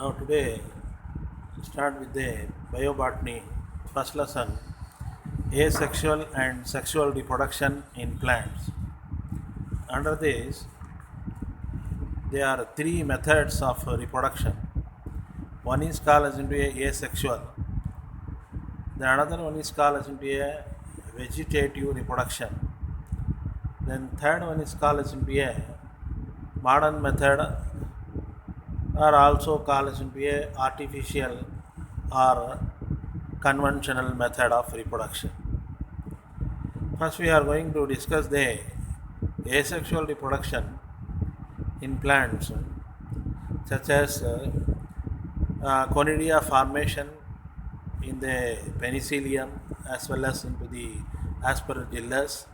Now today start with the biobotany first lesson, asexual and sexual reproduction in plants. Under this there are three methods of reproduction. One is called as into a asexual, the another one is called as into a vegetative reproduction. Then third one is called as into a modern method or also called as into a artificial or conventional method of reproduction. First, we are going to discuss the asexual reproduction in plants, such as conidia formation in the penicillium as well as into the aspergillus,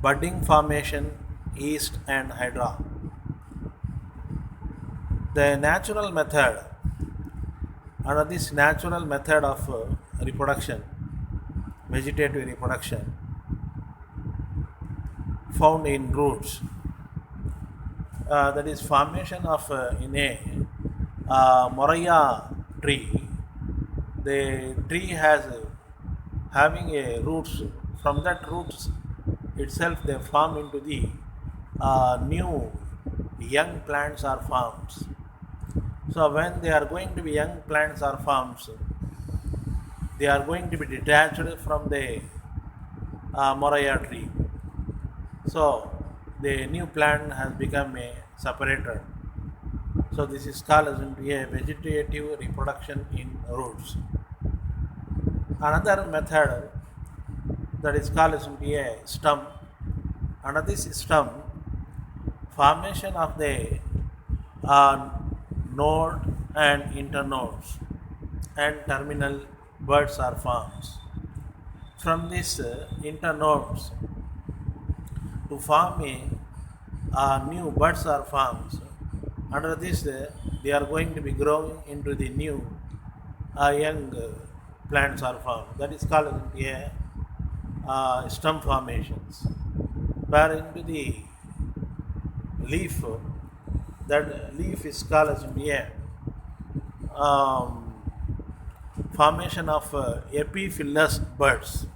budding formation, yeast, and hydra. The natural method, under this natural method of reproduction, vegetative reproduction, found in roots, that is formation of in a Moraya tree. The tree has having a roots. From that roots itself, they form into the new young plants or forms. So when they are going to be young plants or forms, they are going to be detached from the Moraya tree. So the new plant has become a separator. So this is called as into a vegetative reproduction in roots. Another method that is called as into a stem. Under this stem, formation of the node and internodes and terminal buds or forms. From these internodes to form a new buds or forms. Under this, they are going to be growing into the new young plants or forms. That is called stem formations. Where into the leaf, that leaf is called as formation of epiphyllous buds.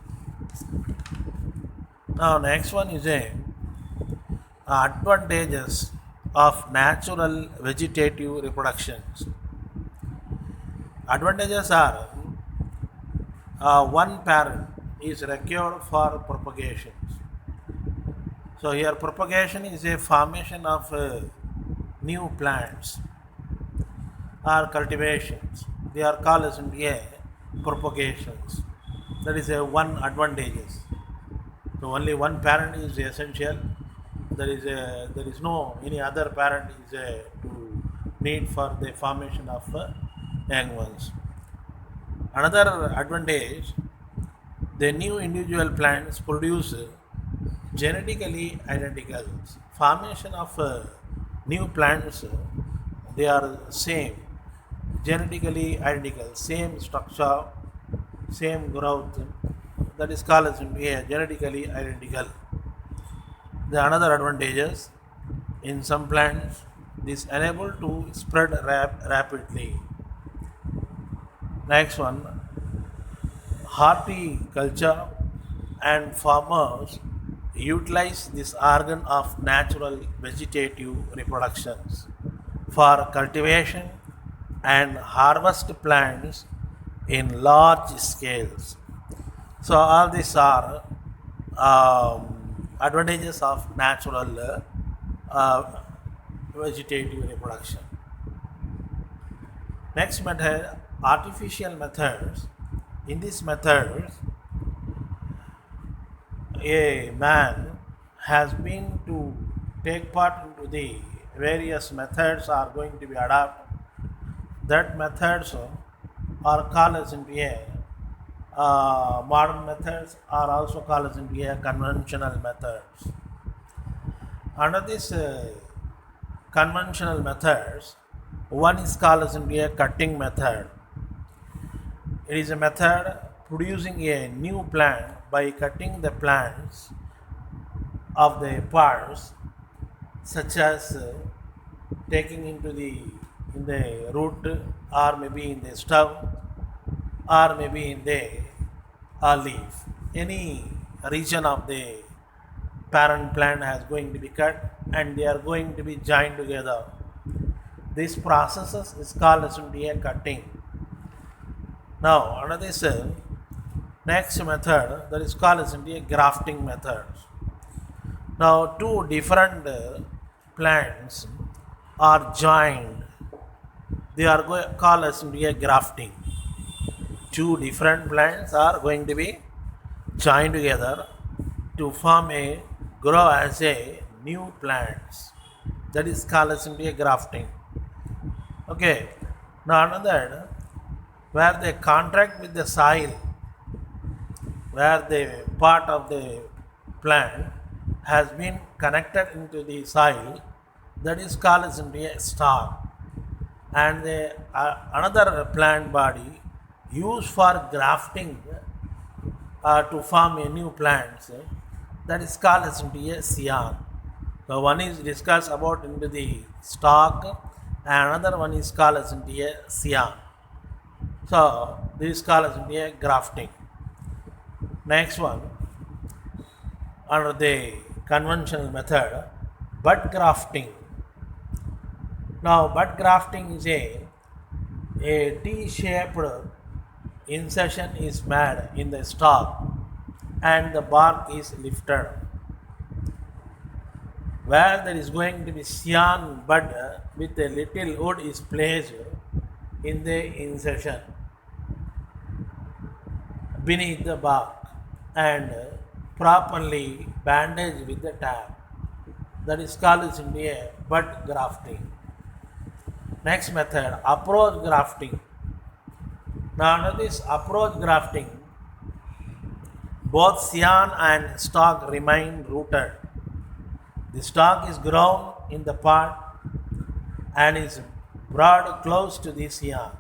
Now, next one is advantages of natural vegetative reproductions. Advantages are one parent is required for propagation. So here propagation is a formation of new plants or cultivations. They are called as propagations. That is a one advantages. So only one parent is essential. There is no any other parent is to need for the formation of young ones. Another advantage, the new individual plants produce genetically identical. Formation of new plants, they are same, genetically identical, same structure, same growth. That is called as genetically identical. The another advantages, in some plants, this enable to spread rapidly. Next one, horticulture and farmers utilize this organ of natural vegetative reproductions for cultivation and harvest plants in large scales. So all these are advantages of natural vegetative reproduction. Next method, artificial methods. In these methods, a man has been to take part into the various methods are going to be adopted. That methods are called as into modern methods are also called as into conventional methods. Under this conventional methods, one is called as into cutting method. It is a method producing a new plant by cutting the plants of the parts, such as taking into the in the root, or maybe in the stem, or maybe in the leaf. Any region of the parent plant has going to be cut and they are going to be joined together. This process is called as a cutting. Now another is next method that is called as a grafting method. Now two different plants are joined. They are called as a grafting. Two different plants are going to be joined together to form a grow as a new plants. That is called as a grafting. Okay. Now another where they contract with the soil, where the part of the plant has been connected into the soil, that is called as a stalk. And the another plant body used for grafting to form a new plants, that is called as a scion. So one is discussed about into the stalk and another one is called as a scion. So this is called as a grafting. Next one, under the conventional method, bud grafting. Now bud grafting is a T-shaped insertion is made in the stalk and the bark is lifted. Where there is going to be scion bud with a little wood is placed in the insertion beneath the bark and properly bandaged with the tab. That is called as a bud grafting. Next method, approach grafting. Now under this approach grafting, both scion and stalk remain rooted. The stalk is grown in the part and is brought close to the scion.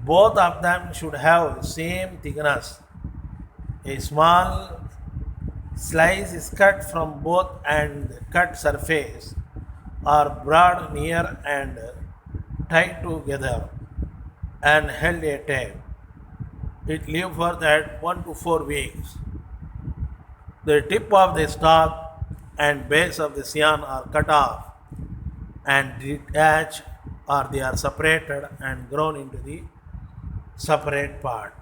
Both of them should have same thickness. A small slice is cut from both and the cut surface are brought near and tied together and held a tape. It lives for that 1 to 4 weeks. The tip of the stalk and base of the scion are cut off and detached, or they are separated and grown into the separate part.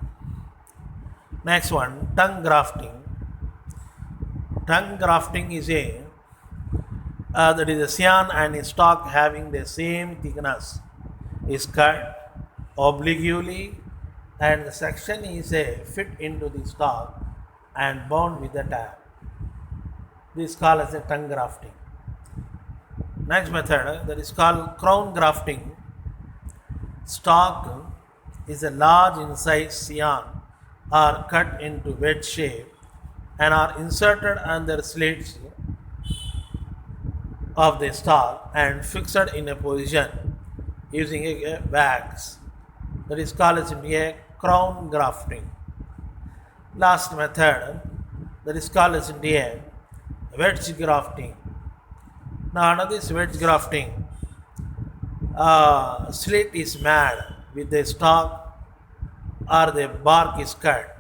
Next one, tongue grafting. Tongue grafting is that is a scion and a stalk having the same thickness is cut obliquely and the section is fit into the stalk and bound with the tab. This is called as a tongue grafting. Next method, that is called crown grafting. Stalk is a large in size scion are cut into wedge shape and are inserted under slits of the stalk and fixed in a position using a wax. That is called as a crown grafting. Last method, that is called as a wedge grafting. Now under this wedge grafting, slit is made with the stalk or the bark is cut.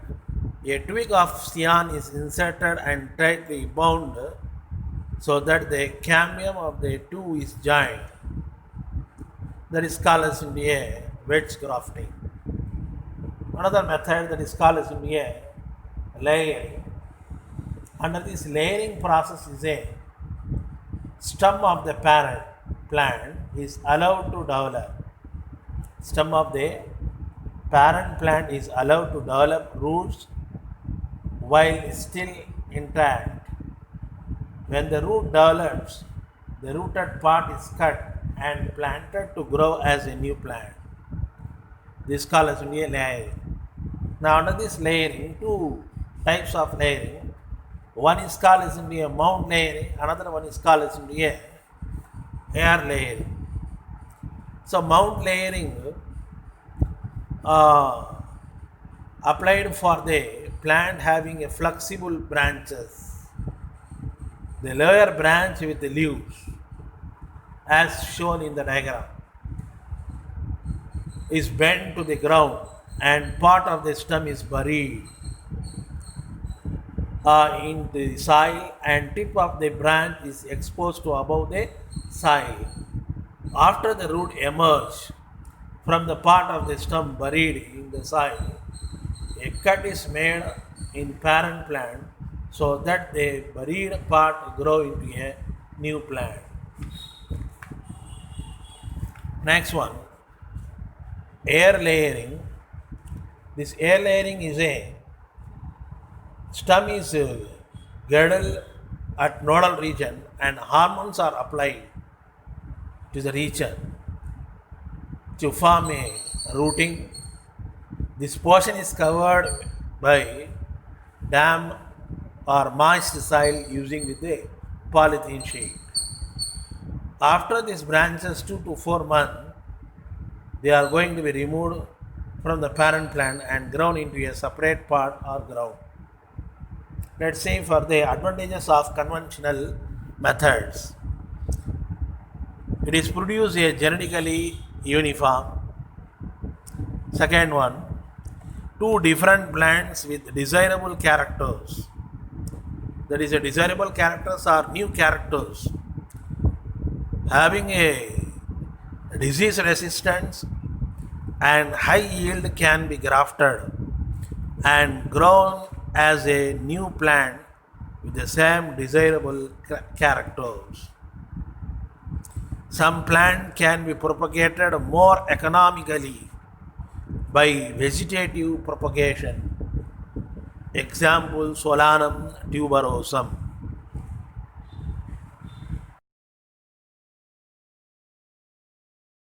A twig of scion is inserted and tightly bound so that the cambium of the two is joined. That is called as a wedge grafting. Another method that is called as a layering. Under this layering process is a stem of the parent plant is allowed to develop. Stem of the parent plant is allowed to develop roots while still intact. When the root develops, the rooted part is cut and planted to grow as a new plant. This is called as a layering. Now under this layering, two types of layering. One is called as a mound layering, another one is called as a air layering. So mound layering applied for the plant having a flexible branches. The lower branch with the leaves as shown in the diagram, is bent to the ground and part of the stem is buried in the soil and tip of the branch is exposed to above the soil. After the root emerge from the part of the stem buried in the soil, a cut is made in parent plant so that the buried part grow into a new plant. Next one, air layering. This air layering is a stem is girdled at nodal region and hormones are applied to the region to form a rooting. This portion is covered by damp or moist soil using with a polythene sheet. After these branches 2 to 4 months, they are going to be removed from the parent plant and grown into a separate part or ground. Let's say for the advantages of conventional methods. It is produced a genetically uniform. Second one, two different plants with desirable characters. That is, a desirable characters are new characters having a disease resistance and high yield can be grafted and grown as a new plant with the same desirable characters. Some plant can be propagated more economically by vegetative propagation. Example, Solanum tuberosum.